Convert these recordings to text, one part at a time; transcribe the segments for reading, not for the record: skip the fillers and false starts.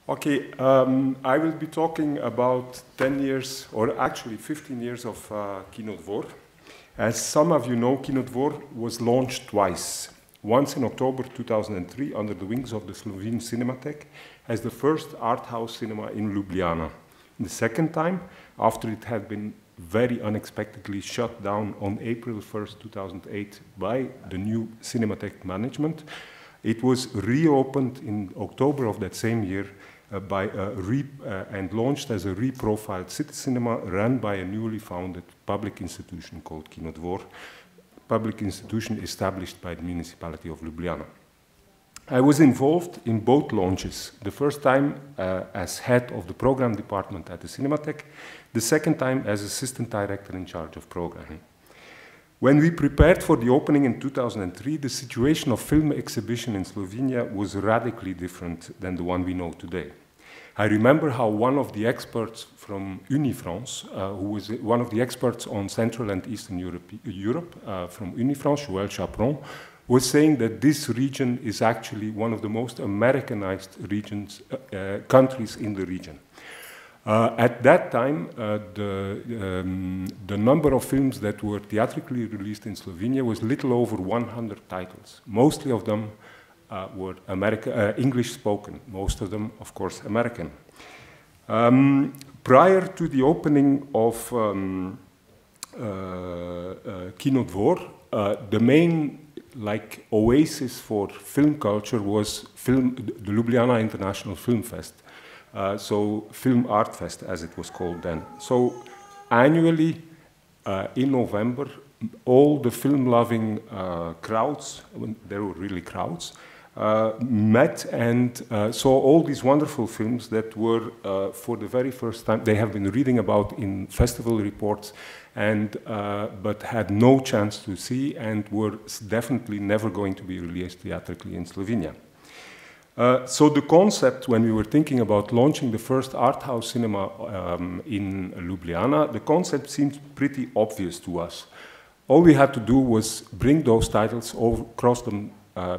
Okay, I will be talking about 10 years, or actually 15 years of Kino Dvor. As some of you know, Kino Dvor was launched twice. Once in October 2003 under the wings of the Slovene Cinematheque as the first art house cinema in Ljubljana. The second time, after it had been very unexpectedly shut down on April 1st, 2008 by the new Cinematheque management, it was reopened in October of that same year and launched as a reprofiled city cinema run by a newly founded public institution called Kino Dvor, public institution established by the municipality of Ljubljana. I was involved in both launches, the first time as head of the program department at the Cinematheque, the second time as assistant director in charge of programming. When we prepared for the opening in 2003, the situation of film exhibition in Slovenia was radically different than the one we know today. I remember how one of the experts from Unifrance, who was one of the experts on Central and Eastern Europe from Unifrance, Joël Chaperon, was saying that this region is actually one of the most Americanized countries in the region. At that time, the number of films that were theatrically released in Slovenia was little over 100 titles. Mostly of them were English spoken, most of them, of course, American. Prior to the opening of Kino Dvor, the main oasis for film culture was the Ljubljana International Film Fest. So Film Art Fest, as it was called then. So annually, in November, all the film-loving crowds, there were really crowds, met and saw all these wonderful films that were, for the very first time, they have been reading about in festival reports, but had no chance to see and were definitely never going to be released theatrically in Slovenia. So the concept, when we were thinking about launching the first art house cinema in Ljubljana, the concept seemed pretty obvious to us. All we had to do was bring those titles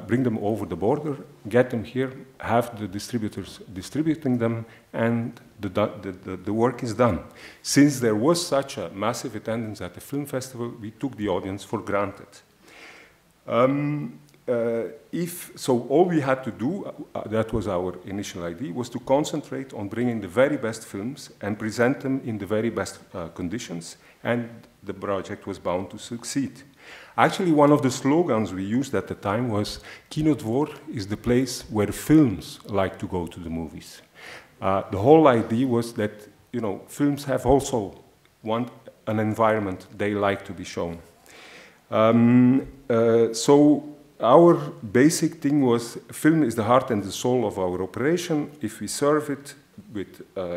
bring them over the border, get them here, have the distributors distributing them, and the work is done. Since there was such a massive attendance at the film festival, we took the audience for granted. So all we had to do, that was our initial idea, was to concentrate on bringing the very best films and present them in the very best conditions, and the project was bound to succeed. Actually, one of the slogans we used at the time was, Kino Dvor is the place where films like to go to the movies. The whole idea was that, films have also an environment they like to be shown. So our basic thing was, film is the heart and the soul of our operation. If we serve it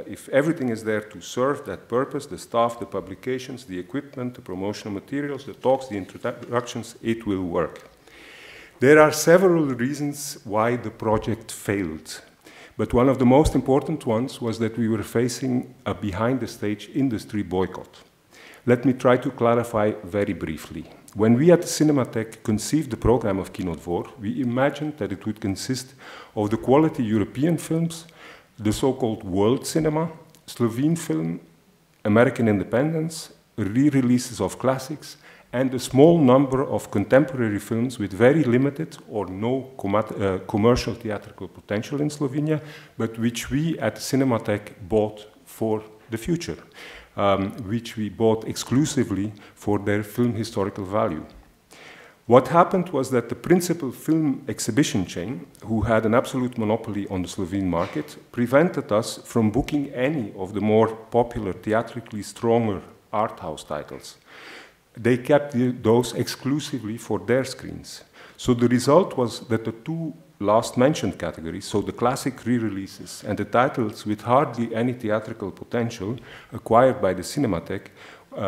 if everything is there to serve that purpose, the staff, the publications, the equipment, the promotional materials, the talks, the introductions, it will work. There are several reasons why the project failed, but one of the most important ones was that we were facing a behind-the-stage industry boycott. Let me try to clarify very briefly. When we at the Cinematheque conceived the program of Kino Dvor, we imagined that it would consist of the quality European films, the so-called world cinema, Slovene film, American independence, re-releases of classics, and a small number of contemporary films with very limited or no commercial theatrical potential in Slovenia, but which we at the Cinematheque bought for the future, which we bought exclusively for their film historical value. What happened was that the principal film exhibition chain, who had an absolute monopoly on the Slovene market, prevented us from booking any of the more popular, theatrically stronger art house titles. They kept those exclusively for their screens. So the result was that the two last mentioned categories, so the classic re-releases and the titles with hardly any theatrical potential acquired by the Cinematheque,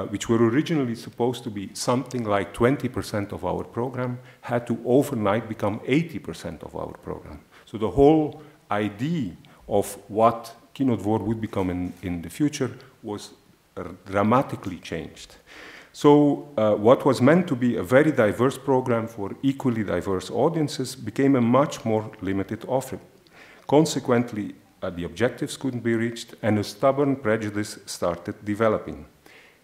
which were originally supposed to be something like 20% of our program, had to overnight become 80% of our program. So the whole idea of what Kino Dvor would become in the future was dramatically changed. So what was meant to be a very diverse program for equally diverse audiences became a much more limited offering. Consequently, the objectives couldn't be reached, and a stubborn prejudice started developing.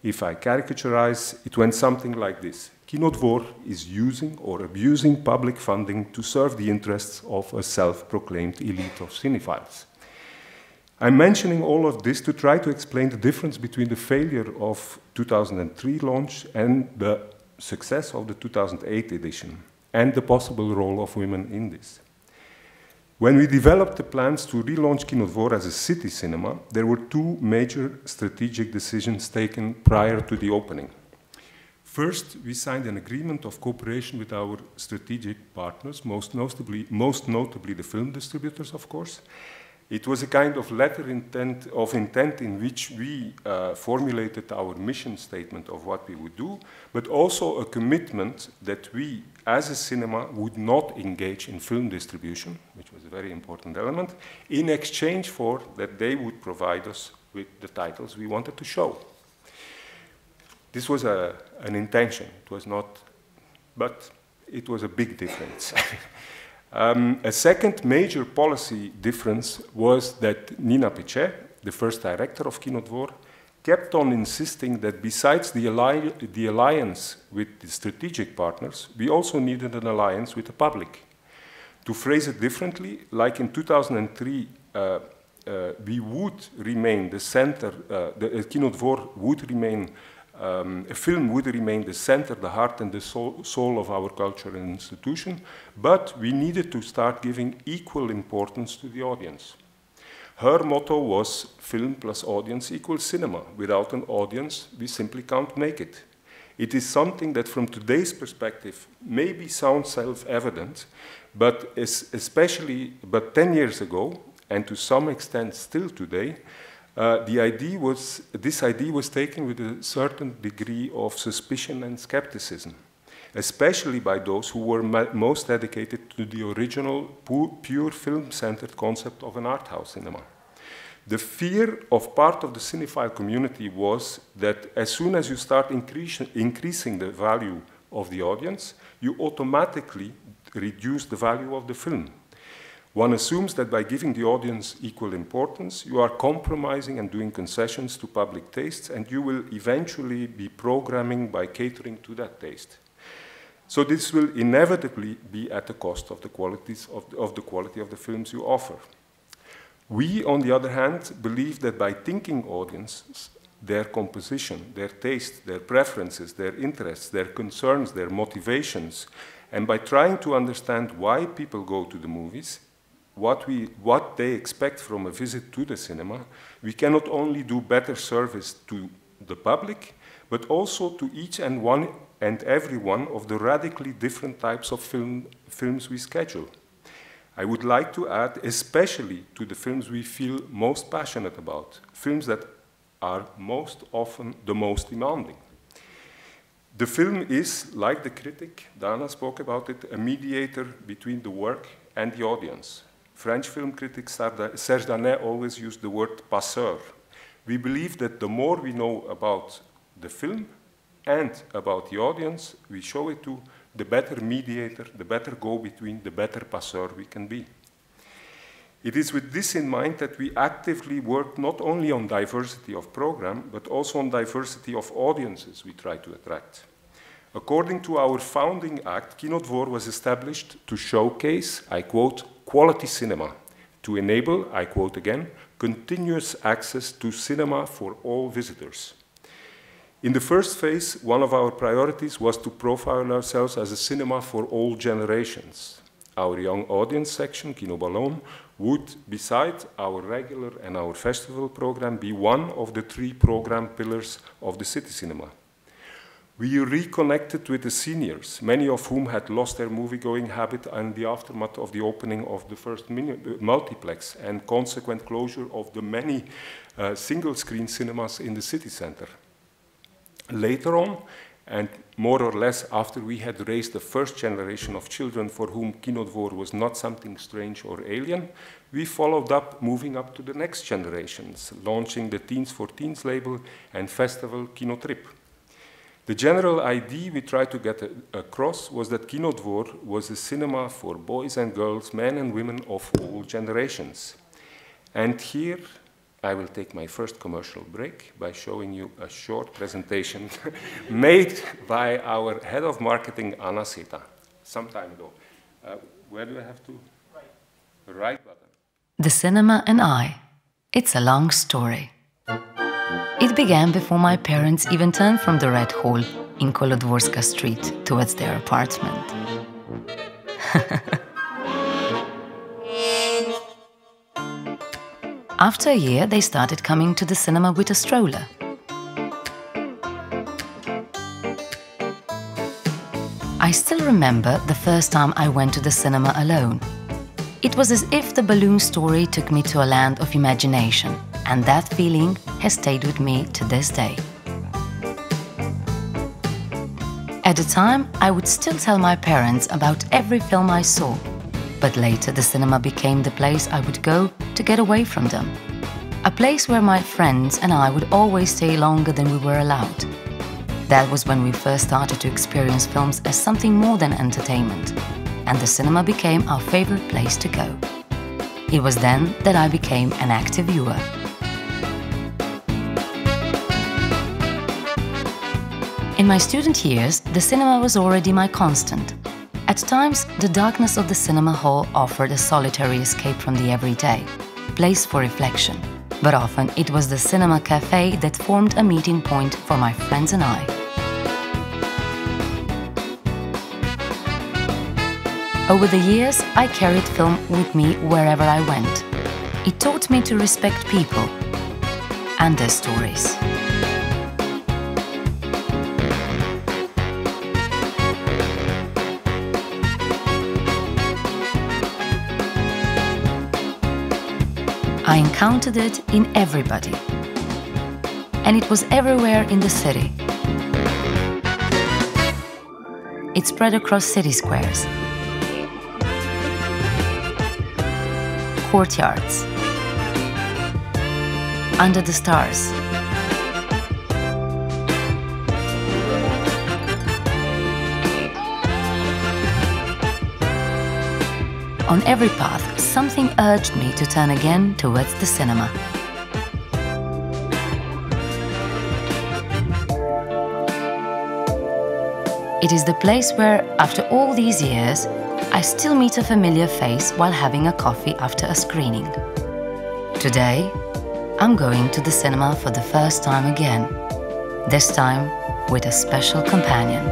If I caricaturize, it went something like this. Kino Dvor is using or abusing public funding to serve the interests of a self-proclaimed elite of cinephiles. I'm mentioning all of this to try to explain the difference between the failure of 2003 launch and the success of the 2008 edition, and the possible role of women in this. When we developed the plans to relaunch Kino Dvor as a city cinema, there were two major strategic decisions taken prior to the opening. First, we signed an agreement of cooperation with our strategic partners, most notably the film distributors, of course. It was a kind of letter of intent in which we formulated our mission statement of what we would do, but also a commitment that we, as a cinema, would not engage in film distribution, which was a very important element, in exchange for that they would provide us with the titles we wanted to show. This was an intention. It was not, but it was a big difference. A second major policy difference was that Nina Pichet, the first director of Kino Dvor, kept on insisting that besides the alliance with the strategic partners, we also needed an alliance with the public. To phrase it differently, like in 2003, we would remain the center, Kino Dvor would remain, a film would remain the center, the heart, and the soul of our culture and institution, but we needed to start giving equal importance to the audience. Her motto was, film plus audience equals cinema. Without an audience, we simply can't make it. It is something that from today's perspective maybe sounds self-evident, but 10 years ago, and to some extent still today, this idea was taken with a certain degree of suspicion and skepticism, especially by those who were most dedicated to the original pure film-centered concept of an art house cinema. The fear of part of the cinephile community was that as soon as you start increasing the value of the audience, you automatically reduce the value of the film. One assumes that by giving the audience equal importance, you are compromising and doing concessions to public tastes, and you will eventually be programming by catering to that taste. So this will inevitably be at the cost of the quality of the films you offer. We, on the other hand, believe that by thinking audiences, their composition, their taste, their preferences, their interests, their concerns, their motivations, and by trying to understand why people go to the movies, what they expect from a visit to the cinema, we can not only do better service to the public, but also to each and every one of the radically different types of films we schedule. I would like to add, especially to the films we feel most passionate about, films that are most often the most demanding. The film is, like the critic, Dana spoke about it, a mediator between the work and the audience. French film critic Serge Danet always used the word passeur. We believe that the more we know about the film and about the audience we show it to, the better mediator, the better go-between, the better passeur we can be. It is with this in mind that we actively work not only on diversity of program, but also on diversity of audiences we try to attract. According to our founding act, Kino Dvor was established to showcase, I quote, quality cinema, to enable, I quote again, continuous access to cinema for all visitors. In the first phase, one of our priorities was to profile ourselves as a cinema for all generations. Our young audience section, Kino Ballon, would, beside our regular and our festival program, be one of the 3 program pillars of the city cinema. We reconnected with the seniors, many of whom had lost their movie-going habit in the aftermath of the opening of the first multiplex and consequent closure of the many single-screen cinemas in the city center. Later on, and more or less after we had raised the first generation of children for whom Kino Dvor was not something strange or alien, we followed up, moving up to the next generations, launching the Teens for Teens label and festival Kino Trip. The general idea we tried to get across was that Kino Dvor was a cinema for boys and girls, men and women of all generations. And here I will take my first commercial break by showing you a short presentation made by our head of marketing, Anna Seta, some time ago. Where do I have to? Right button. The cinema and I. It's a long story. It began before my parents even turned from the Red Hall in Kolodvorska Street towards their apartment. After a year, they started coming to the cinema with a stroller. I still remember the first time I went to the cinema alone. It was as if the balloon story took me to a land of imagination, and that feeling has stayed with me to this day. At the time, I would still tell my parents about every film I saw, but later the cinema became the place I would go to get away from them. A place where my friends and I would always stay longer than we were allowed. That was when we first started to experience films as something more than entertainment, and the cinema became our favorite place to go. It was then that I became an active viewer. In my student years, the cinema was already my constant. At times, the darkness of the cinema hall offered a solitary escape from the everyday, place for reflection. But often it was the cinema cafe that formed a meeting point for my friends and I. Over the years, I carried film with me wherever I went. It taught me to respect people and their stories. I encountered it in everybody, and it was everywhere in the city. It spread across city squares, courtyards, under the stars, on every path, something urged me to turn again towards the cinema. It is the place where, after all these years, I still meet a familiar face while having a coffee after a screening. Today, I'm going to the cinema for the first time again, this time with a special companion.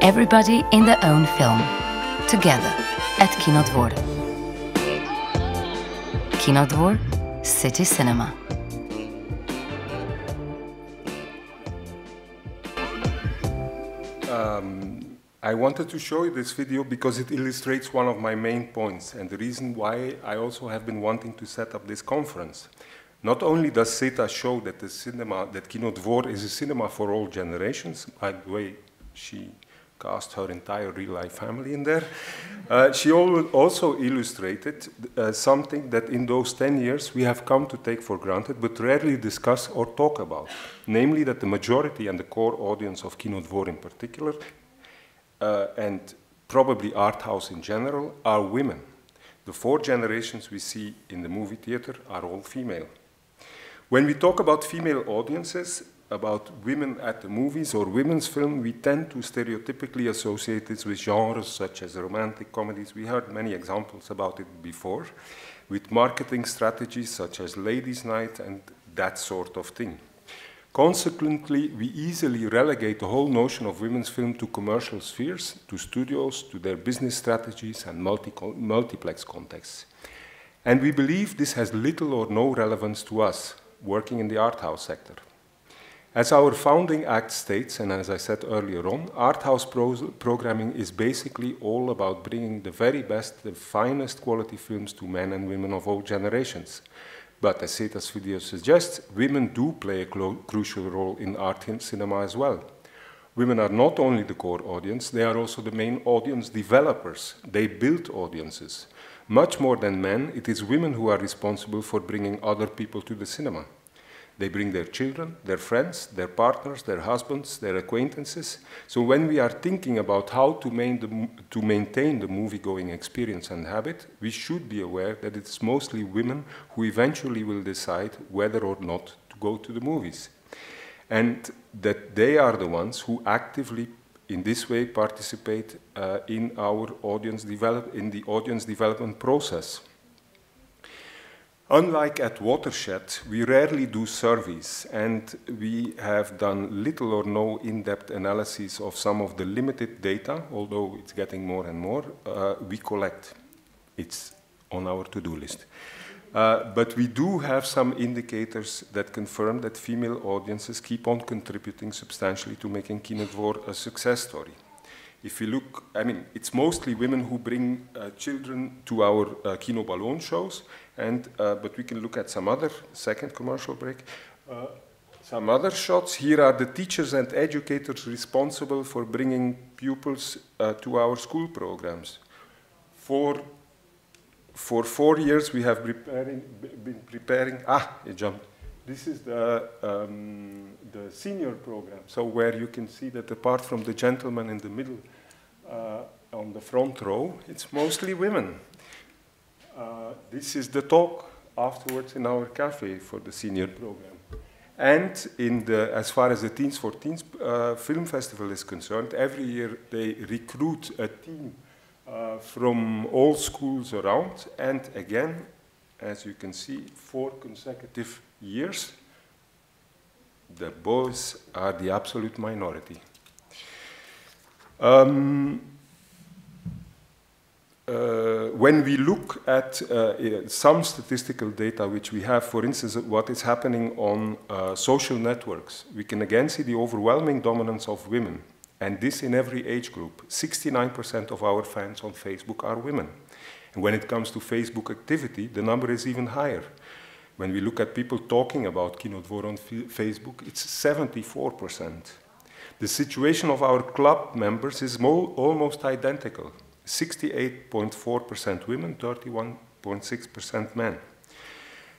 Everybody in their own film, together at Kinodvor. Kinodvor, City Cinema. I wanted to show you this video because it illustrates one of my main points and the reason why I also have been wanting to set up this conference. Not only does Seta show that the cinema, that Kinodvor is a cinema for all generations, by the way, she cast her entire real-life family in there. She also illustrated something that in those 10 years we have come to take for granted but rarely discuss or talk about, namely that the majority and the core audience of Kinodvor in particular, and probably art house in general, are women. The 4 generations we see in the movie theater are all female. When we talk about female audiences, about women at the movies or women's film, we tend to stereotypically associate it with genres such as romantic comedies. We heard many examples about it before, with marketing strategies such as ladies' night and that sort of thing. Consequently, we easily relegate the whole notion of women's film to commercial spheres, to studios, to their business strategies and multiplex contexts. And we believe this has little or no relevance to us, working in the art house sector. As our founding act states, and as I said earlier on, art house programming is basically all about bringing the very best, the finest quality films to men and women of all generations. But as Seta's video suggests, women do play a crucial role in art cinema as well. Women are not only the core audience, they are also the main audience developers. They build audiences. Much more than men, it is women who are responsible for bringing other people to the cinema. They bring their children, their friends, their partners, their husbands, their acquaintances. So when we are thinking about how to maintain the movie-going experience and habit, we should be aware that it's mostly women who eventually will decide whether or not to go to the movies. And that they are the ones who actively, in this way, participate in the audience development process. Unlike at Watershed, we rarely do surveys, and we have done little or no in-depth analysis of some of the limited data, although it's getting more and more, we collect. It's on our to-do list. But we do have some indicators that confirm that female audiences keep on contributing substantially to making Kino Dvor a success story. If you look, I mean, it's mostly women who bring children to our Kino Ballon shows, but we can look at some other, second commercial break, some other shots. Here are the teachers and educators responsible for bringing pupils to our school programs. For 4 years, we have been preparing, it jumped. This is the senior program, so where you can see that apart from the gentleman in the middle, on the front row, it's mostly women. This is the talk afterwards in our cafe for the senior program. And as far as the Teens for Teens film festival is concerned, every year they recruit a team from all schools around, and again, as you can see, 4 consecutive years, the boys are the absolute minority. When we look at some statistical data which we have, for instance, what is happening on social networks, we can again see the overwhelming dominance of women, and this in every age group. 69% of our fans on Facebook are women. And when it comes to Facebook activity, the number is even higher. When we look at people talking about Kino Dvor on Facebook, it's 74%. The situation of our club members is almost identical. 68.4% women, 31.6% men.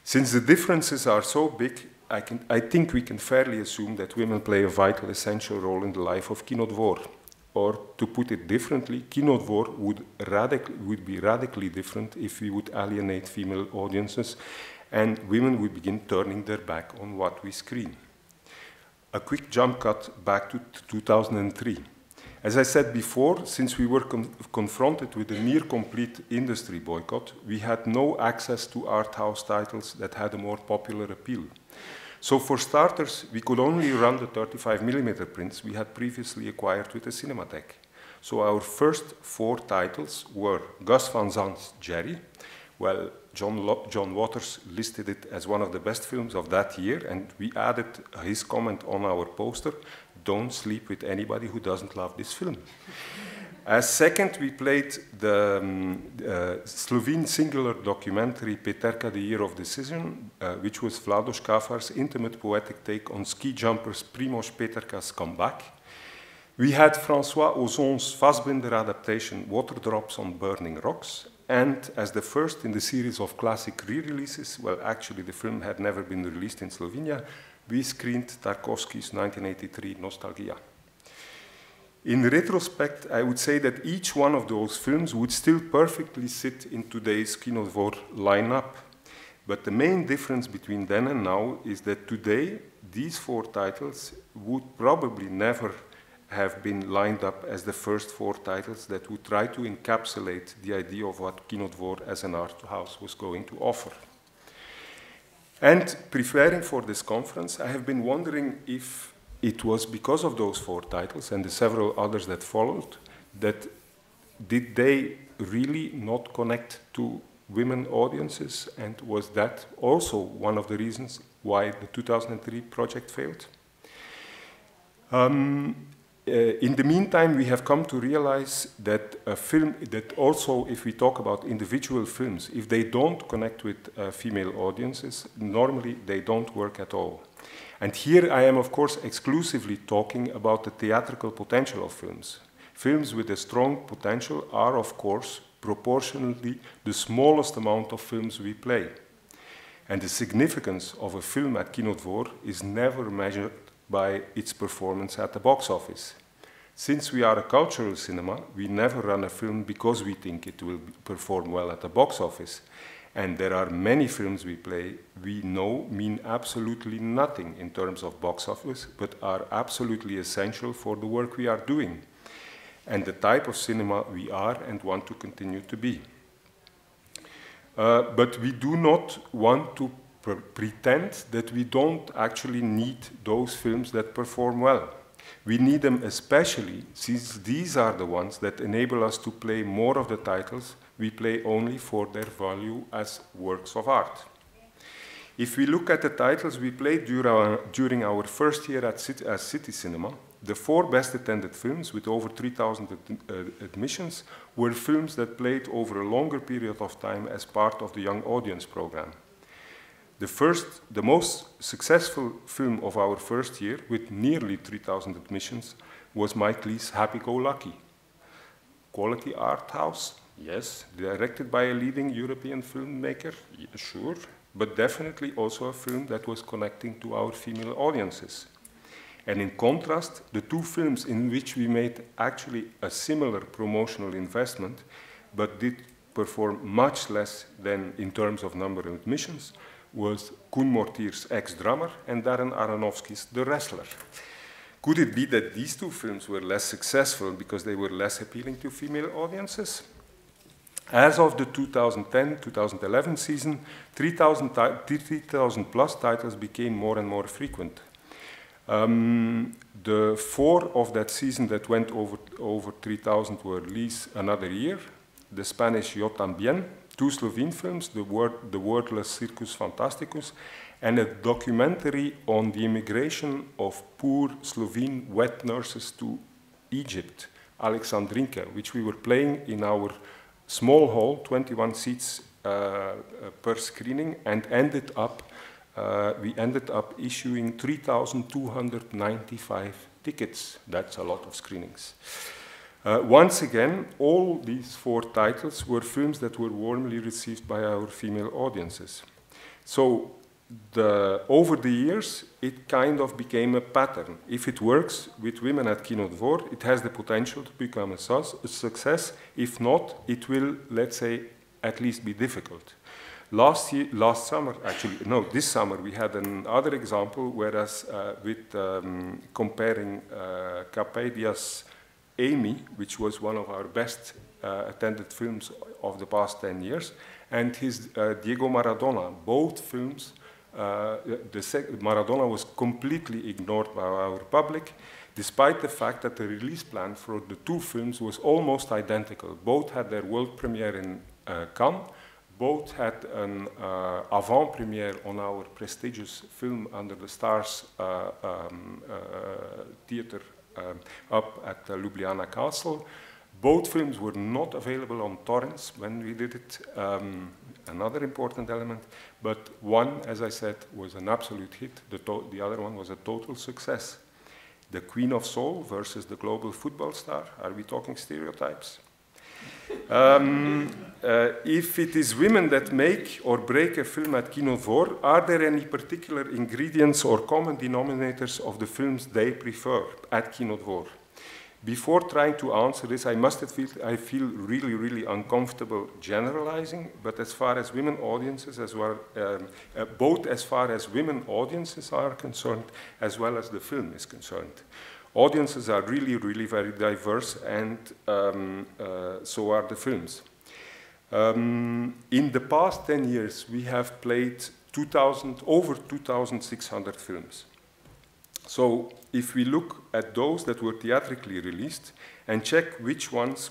Since the differences are so big, I think we can fairly assume that women play a vital, essential role in the life of Kino Dvor. Or to put it differently, Kino Dvor would be radically different if we would alienate female audiences and women would begin turning their back on what we screen. A quick jump cut back to 2003. As I said before, since we were confronted with a near-complete industry boycott, we had no access to art house titles that had a more popular appeal. So for starters, we could only run the 35mm prints we had previously acquired with the Cinematheque. So our first 4 titles were Gus Van Sant's Jerry. Well, John Waters listed it as one of the best films of that year, and we added his comment on our poster, "Don't sleep with anybody who doesn't love this film." As second, we played the Slovene singular documentary Peterka, the Year of Decision, which was Vlado Škafar's intimate poetic take on ski jumpers Primož Peterka's comeback. We had François Ozon's Fassbinder adaptation, Water Drops on Burning Rocks, and as the first in the series of classic re-releases, well, actually the film had never been released in Slovenia, we screened Tarkovsky's 1983 Nostalgia. In retrospect, I would say that each one of those films would still perfectly sit in today's Kino Dvor lineup. But the main difference between then and now is that today, these 4 titles would probably never have been lined up as the first 4 titles that would try to encapsulate the idea of what Kino Dvor as an art house was going to offer. And preparing for this conference, I have been wondering if it was because of those 4 titles and the several others that followed, that did they really not connect to women audiences, and was that also one of the reasons why the 2003 project failed? In the meantime, we have come to realize that a film, that also if we talk about individual films, if they don't connect with female audiences, normally they don't work at all. And here I am, of course, exclusively talking about the theatrical potential of films. Films with a strong potential are, of course, proportionally the smallest amount of films we play. And the significance of a film at Kino Dvor is never measured by its performance at the box office. Since we are a cultural cinema, we never run a film because we think it will perform well at the box office. And there are many films we play we know mean absolutely nothing in terms of box office, but are absolutely essential for the work we are doing, and the type of cinema we are and want to continue to be. But we do not want to pretend that we don't actually need those films that perform well. We need them especially since these are the ones that enable us to play more of the titles we play only for their value as works of art. If we look at the titles we played during our first year as City Cinema, the 4 best attended films with over 3,000 admissions were films that played over a longer period of time as part of the Young Audience program. The most successful film of our first year, with nearly 3,000 admissions, was Mike Leigh's Happy Go Lucky. Quality art house, yes. Directed by a leading European filmmaker, yeah, sure. But definitely also a film that was connecting to our female audiences. And in contrast, the 2 films in which we made actually a similar promotional investment, but did perform much less than in terms of number of admissions, was Koen Mortier's Ex-Drummer and Darren Aronofsky's The Wrestler. Could it be that these 2 films were less successful because they were less appealing to female audiences? As of the 2010-2011 season, 3,000 plus titles became more and more frequent. The 4 of that season that went over 3,000 were released another year. The Spanish Yo Tambien, 2 Slovene films, The Wordless Circus Fantasticus, and a documentary on the immigration of poor Slovene wet nurses to Egypt, Alexandrinka, which we were playing in our small hall, 21 seats per screening, and we ended up issuing 3,295 tickets. That's a lot of screenings. Once again, all these 4 titles were films that were warmly received by our female audiences. So over the years, it kind of became a pattern. If it works with women at Kino Dvor, it has the potential to become a success. If not, it will, let's say, at least be difficult. This summer, we had another example, whereas with comparing Capedia's Amy, which was one of our best attended films of the past 10 years, and his Diego Maradona. Both films, Maradona was completely ignored by our public, despite the fact that the release plan for the 2 films was almost identical. Both had their world premiere in Cannes. Both had an avant-premiere on our prestigious Film Under the Stars theater up at Ljubljana Castle. Both films were not available on torrents when we did it, another important element, but one, as I said, was an absolute hit. The other one was a total success. The Queen of Soul versus the global football star. Are we talking stereotypes? If it is women that make or break a film at Kino Dvor, are there any particular ingredients or common denominators of the films they prefer at Kino Dvor? Before trying to answer this, I feel really, really uncomfortable generalizing, but as far as women audiences, both as far as women audiences are concerned, as well as the film is concerned. Audiences are really, really very diverse, and so are the films. In the past 10 years, we have played over 2,600 films. So if we look at those that were theatrically released and check which ones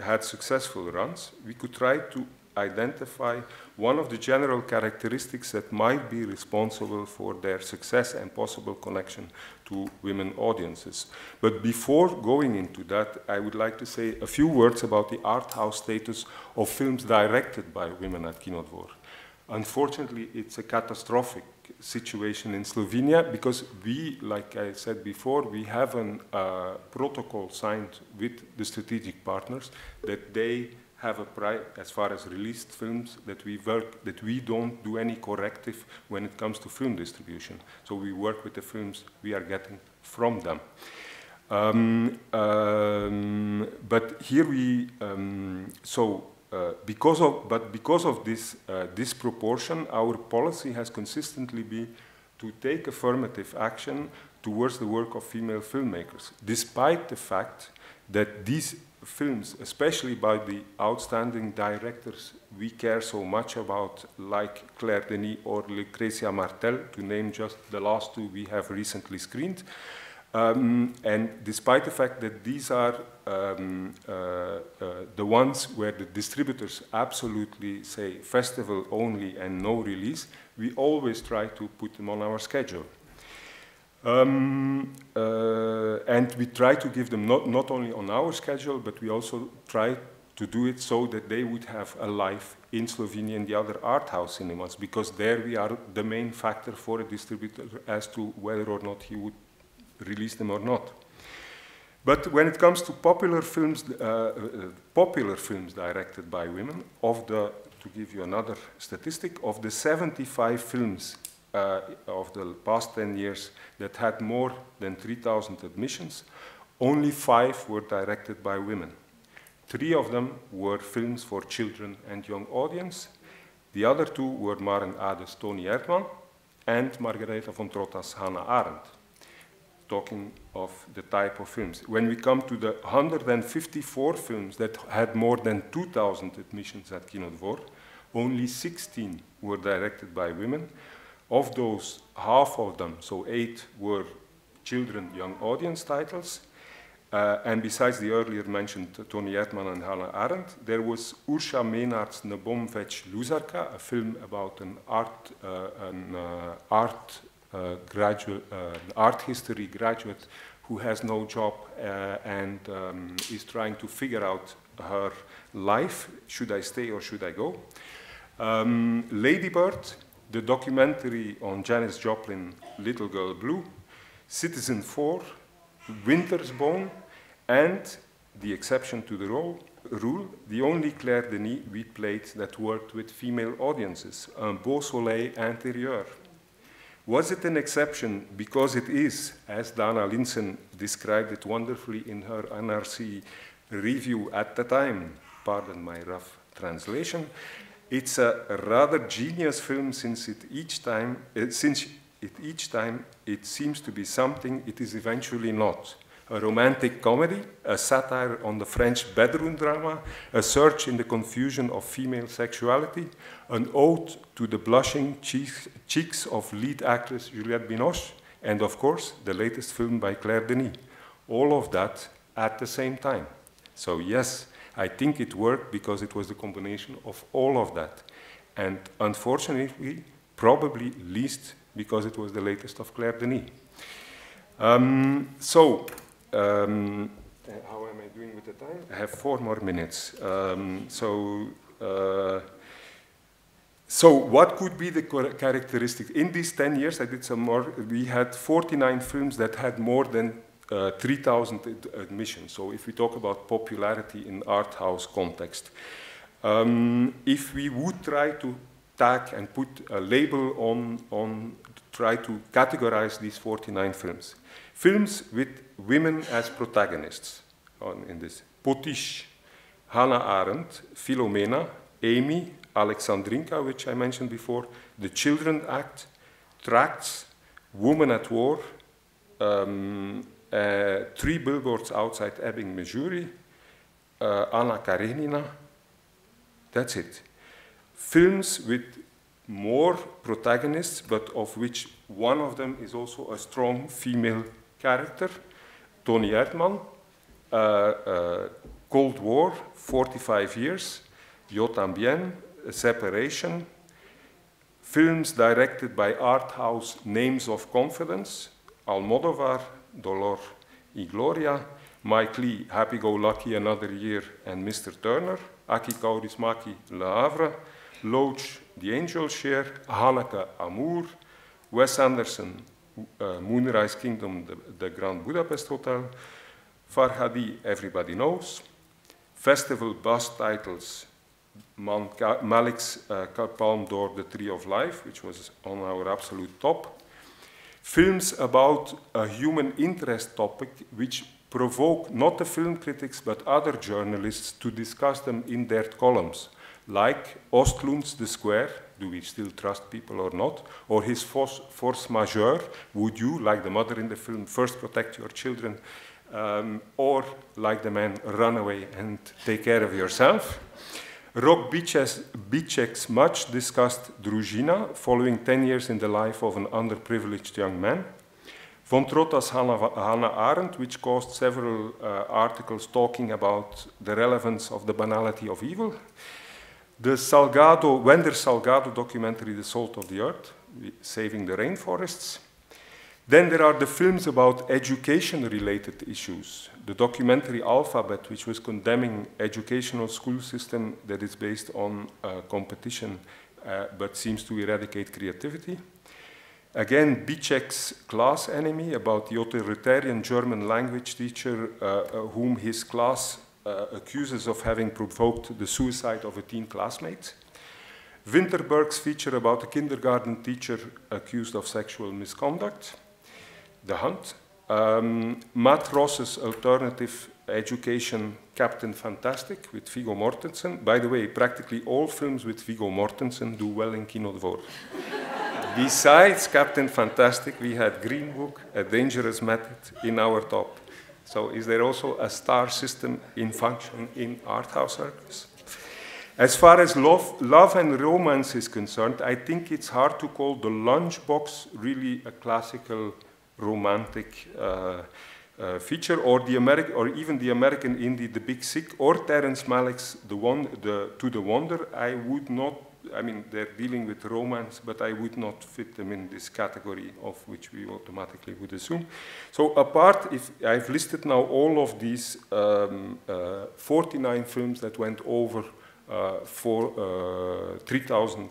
had successful runs, we could try to identify one of the general characteristics that might be responsible for their success and possible connection to women audiences. But before going into that, I would like to say a few words about the art house status of films directed by women at Kino Dvor. Unfortunately, it's a catastrophic situation in Slovenia because we, like I said before, we have a protocol signed with the strategic partners that they have a pride, as far as released films, that we don't do any corrective when it comes to film distribution. So we work with the films we are getting from them. But here we, because of this disproportion, our policy has consistently been to take affirmative action towards the work of female filmmakers, despite the fact that these films, especially by the outstanding directors we care so much about, like Claire Denis or Lucrezia Martel, to name just the last two we have recently screened, and despite the fact that these are the ones where the distributors absolutely say festival only and no release, we always try to put them on our schedule. And we try to give them not only on our schedule, but we also try to do it so that they would have a life in Slovenia in the other art house cinemas, because there we are the main factor for a distributor as to whether or not he would release them or not. But when it comes to popular films directed by women, to give you another statistic, of the 75 films of the past 10 years that had more than 3,000 admissions, only 5 were directed by women. 3 of them were films for children and young audience. The other 2 were Maren Ades' Tony Erdmann and Margaretha von Trotta's Hannah Arendt, talking of the type of films. When we come to the 154 films that had more than 2,000 admissions at Kino Dvor, only 16 were directed by women. Of those, half of them, so 8, were children, young audience titles. And besides the earlier mentioned Tony Erdmann and Hannah Arendt, there was Urša Menard's Nebom več Luzarka, a film about an art history graduate who has no job and is trying to figure out her life. Should I stay or should I go? Lady Bird, the documentary on Janis Joplin, Little Girl Blue, Citizen 4, Winter's Bone, and the exception to the rule, the only Claire Denis we played that worked with female audiences, Un Beau Soleil Intérieur. Was it an exception because it is, as Dana Linsen described it wonderfully in her NRC review at the time, pardon my rough translation, it's a rather genius film since each time it seems to be something it is eventually not. A romantic comedy, a satire on the French bedroom drama, a search in the confusion of female sexuality, an ode to the blushing cheeks of lead actress Juliette Binoche, and of course, the latest film by Claire Denis. All of that at the same time. So yes, I think it worked because it was the combination of all of that. And unfortunately, probably least because it was the latest of Claire Denis. How am I doing with the time? I have 4 more minutes. So what could be the characteristics? In these 10 years, I did some more. We had 49 films that had more than 3,000 admissions. So if we talk about popularity in art house context, if we would try to tag and put a label on try to categorize these 49 films. Films with women as protagonists in this. Potiche, Hannah Arendt, Philomena, Amy, Alexandrinka, which I mentioned before, The Children Act, Tracts, Woman at War, 3 Billboards Outside Ebbing, Missouri, Anna Karenina. That's it. Films with more protagonists, but of which one of them is also a strong female character. Tony Erdmann, Cold War, 45 years, Yo Tambien, Separation. Films directed by art house names of confidence, Almodovar, Dolor y Gloria, Mike Lee, Happy Go Lucky, Another Year, and Mr. Turner, Aki Kaurismäki, Le Havre, Loach, The Angel Share, Haneke, Amour, Wes Anderson, Moonrise Kingdom, the Grand Budapest Hotel, Farhadi, Everybody Knows, festival buzz titles, Malik's Palme d'Or, The Tree of Life, which was on our absolute top. Films about a human interest topic which provoke not the film critics but other journalists to discuss them in their columns, like Ostlund's The Square, do we still trust people or not, or his force majeure, would you, like the mother in the film, first protect your children, or like the man, run away and take care of yourself. Rok Bicek's much discussed Družina, following 10 years in the life of an underprivileged young man. Von Trotta's Hannah Arendt, which caused several articles talking about the relevance of the banality of evil. The Wender Salgado documentary, The Salt of the Earth, Saving the Rainforests. Then there are the films about education-related issues. The documentary Alphabet, which was condemning educational school system that is based on competition, but seems to eradicate creativity. Again, Bicek's Class Enemy, about the authoritarian German language teacher whom his class accuses of having provoked the suicide of a teen classmate. Winterberg's feature about a kindergarten teacher accused of sexual misconduct. The Hunt. Matt Ross's alternative education Captain Fantastic with Viggo Mortensen. By the way, practically all films with Viggo Mortensen do well in Kino Dvor. Besides Captain Fantastic, we had Green Book, A Dangerous Method in our top. So is there also a star system in function in art house circles? As far as love and romance is concerned, I think it's hard to call The Lunchbox really a classical romantic feature, or even the American indie The Big Sick, or Terrence Malick's To the Wonder. I would not, I mean, they're dealing with romance, but I would not fit them in this category of which we automatically would assume. So apart, if I've listed now all of these 49 films that went over for 3,000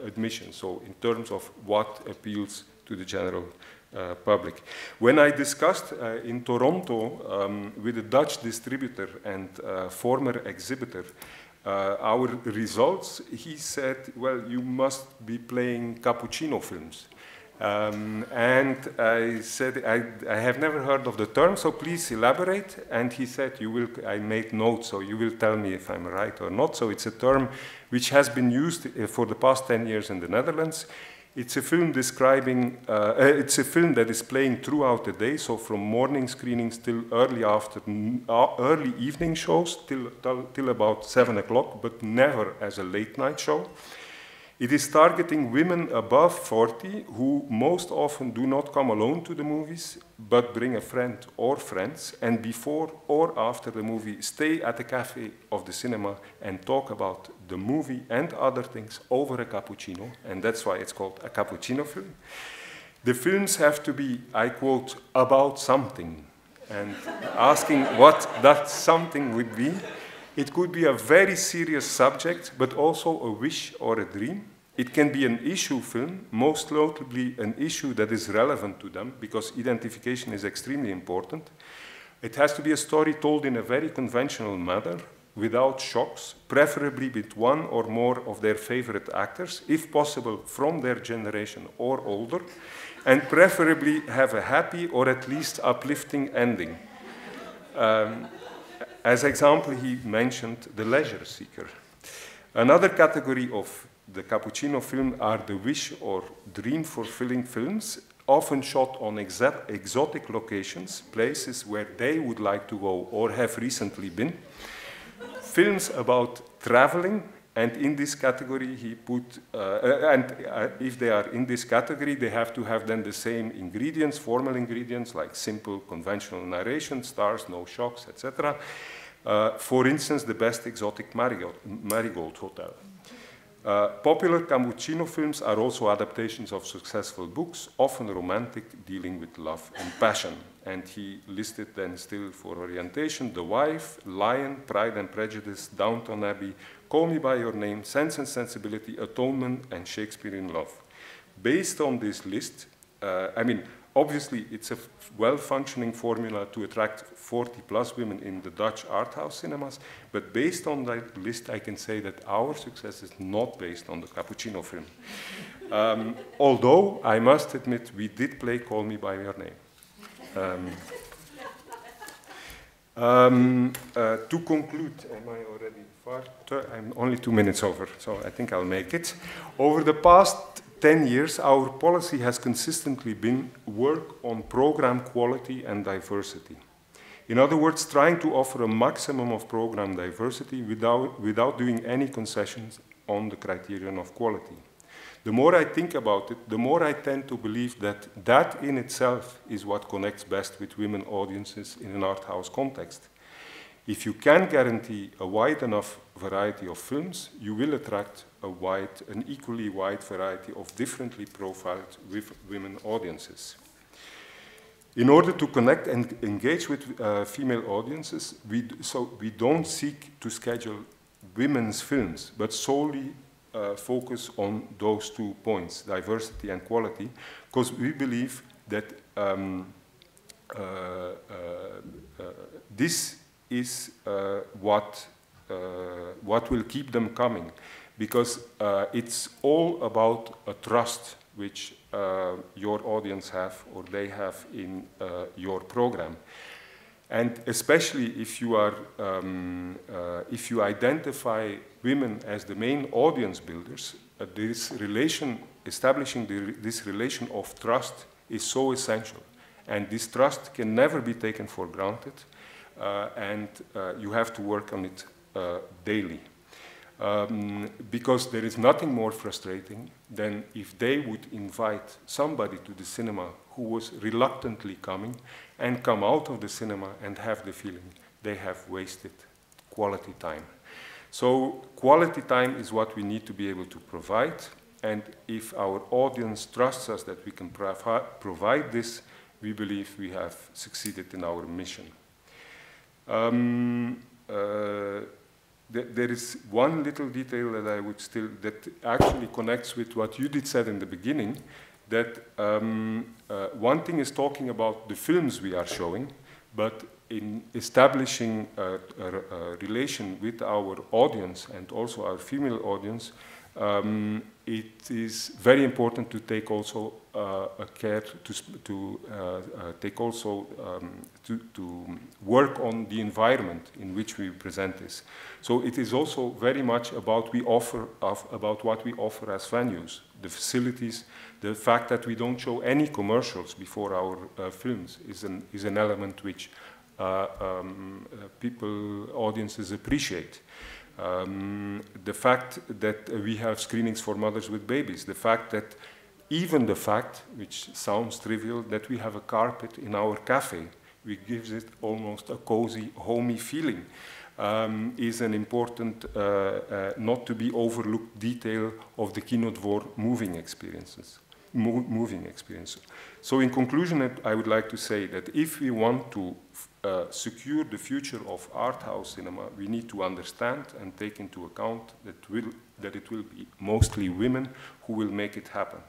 admissions, so in terms of what appeals to the general public. When I discussed in Toronto with a Dutch distributor and former exhibitor our results, he said, well, you must be playing cappuccino films. And I said, I have never heard of the term, so please elaborate. And he said, I made notes, so you will tell me if I'm right or not. So it's a term which has been used for the past 10 years in the Netherlands. It's a film describing, it's a film that is playing throughout the day, so from morning screenings till early evening shows, till about 7 o'clock, but never as a late night show. It is targeting women above 40 who most often do not come alone to the movies, but bring a friend or friends, and before or after the movie stay at the cafe of the cinema and talk about the movie and other things over a cappuccino, and that's why it's called a cappuccino film. The films have to be, I quote, about something, and asking what that something would be. It could be a very serious subject, but also a wish or a dream. It can be an issue film, most notably an issue that is relevant to them, because identification is extremely important. It has to be a story told in a very conventional manner, without shocks, preferably with one or more of their favorite actors, if possible from their generation or older, and preferably have a happy or at least uplifting ending. As example, he mentioned The Leisure Seeker. Another category of the cappuccino film are the wish or dream-fulfilling films, often shot on exotic locations, places where they would like to go or have recently been. Films about traveling, and in this category he put, if they are in this category, they have to have then the same ingredients, formal ingredients, like simple conventional narration, stars, no shocks, etc. For instance, The Best Exotic Marigold Hotel. Popular cappuccino films are also adaptations of successful books, often romantic, dealing with love and passion. And he listed then still for orientation, The Wife, Lion, Pride and Prejudice, Downton Abbey, Call Me By Your Name, Sense and Sensibility, Atonement, and Shakespeare in Love. Based on this list, obviously, it's a well-functioning formula to attract 40+ women in the Dutch art house cinemas, but based on that list, I can say that our success is not based on the Cappuccino film. Although, I must admit, we did play Call Me By Your Name. To conclude, am I already far? I'm only 2 minutes over, so I think I'll make it. Over the past 10 years, our policy has consistently been work on program quality and diversity. In other words, trying to offer a maximum of program diversity without doing any concessions on the criterion of quality. The more I think about it, the more I tend to believe that that in itself is what connects best with women audiences in an art house context. If you can guarantee a wide enough variety of films, you will attract an equally wide variety of differently profiled women audiences. In order to connect and engage with female audiences, we don't seek to schedule women's films, but solely focus on those 2 points, diversity and quality, because we believe that this is what will keep them coming, because it's all about a trust which your audience have or they have in your program. And especially if you are, if you identify women as the main audience builders, establishing this relation of trust is so essential. And this trust can never be taken for granted, and you have to work on it daily. Because there is nothing more frustrating than if they would invite somebody to the cinema who was reluctantly coming and come out of the cinema and have the feeling they have wasted quality time. So quality time is what we need to be able to provide, and if our audience trusts us that we can provide this, we believe we have succeeded in our mission. There is one little detail that I would still, that actually connects with what Judith said in the beginning, that one thing is talking about the films we are showing, but in establishing a relation with our audience and also our female audience, it is very important to take also a care to work on the environment in which we present this. So it is also very much about what we offer as venues, the facilities, the fact that we don't show any commercials before our films is an element which audiences appreciate. The fact that we have screenings for mothers with babies, the fact that even the fact, which sounds trivial, that we have a carpet in our cafe, which gives it almost a cozy, homey feeling, is an important, not to be overlooked detail of the Kinodvor moving experience. So in conclusion, I would like to say that if we want to secure the future of art house cinema, we need to understand and take into account that it will be mostly women who will make it happen.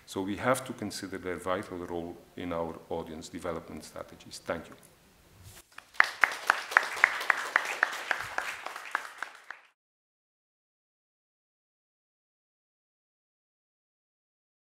So we have to consider their vital role in our audience development strategies. Thank you.